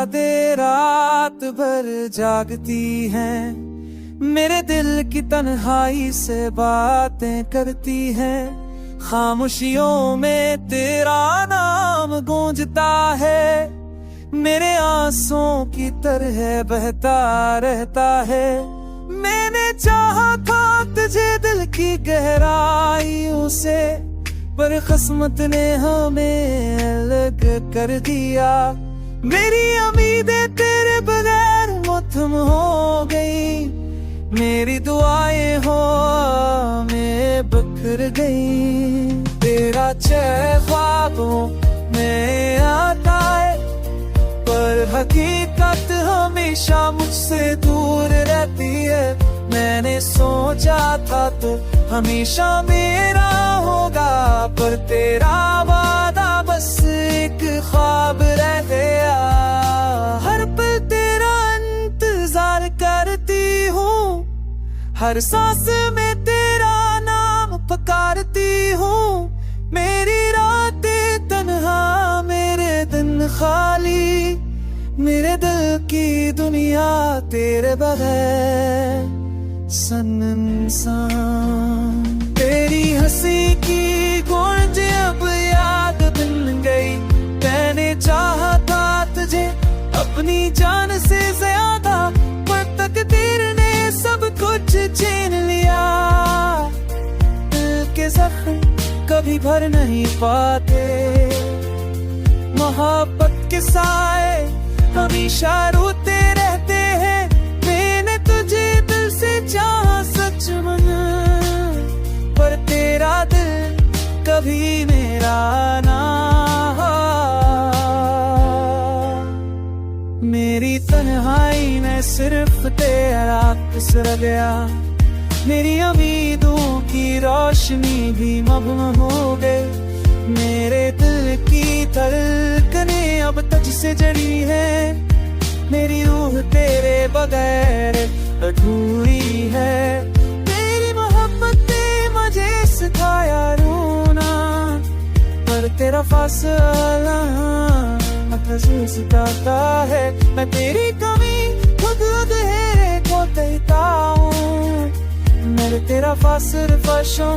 यादें रात भर जागती हैं, मेरे दिल की तन्हाई से बातें करती हैं। खामोशियों में तेरा नाम गूंजता है, मेरे आंसुओं की तरह बहता रहता है। मैंने चाहा था तुझे दिल की गहराइयों से, पर किस्मत ने हमें अलग कर दिया। मेरी उम्मीदें तेरे बगैर मुत्तम हो गई, मेरी दुआएं हो में बिखर गई। तेरा चेहरा ख्वाबों में आता है, पर हकीकत हमेशा मुझसे दूर रहती है। मैंने सोचा था तो हमेशा मेरा होगा, पर तेरा वादा बस एक ख्वाब रह गया। हर पल तेरा इंतजार करती हूँ, हर सांस में तेरा नाम पुकारती हूँ। मेरी रातें तन्हा, मेरे दिन खाली, मेरे दिल की दुनिया तेरे बगैर सुनसान। तेरी हंसी की गूंज अब याद बन गई, मैंने चाहा था तुझे अपनी जान से ज्यादा, पर तकदीर ने सब कुछ छीन लिया। दिल के जख्म कभी भर नहीं पाते, मोहब्बत के साए हमेशा रोते रहते हैं। मैंने तुझे दिल से चाहा सच मन, पर तेरा दिल कभी मेरा ना। मेरी तन्हाई में सिर्फ तेरा पिसर गया, मेरी उम्मीदों की रोशनी भी मबहूम हो गई। मेरे दिल की धड़कनें अब तुझसे जड़ी है, मेरी रूह तेरे बगैर अधूरी है। तेरी मोहब्बत ने मुझे सिखाया रोना, पर तेरा फासला महसूस करता है। मैं तेरी कमी खुद अंधेरे को कहता हूँ, मेरे तेरा फासला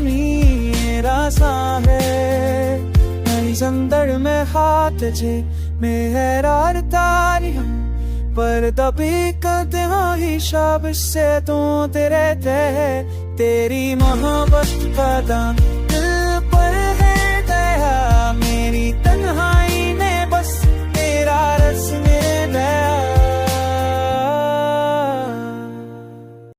मेरा सा है। मेरी संदर में हाथ जे मेहरार तारी हम, पर दबी कदमा ही शाब से तू तेरे ते। तेरी मोहब्बत का दाम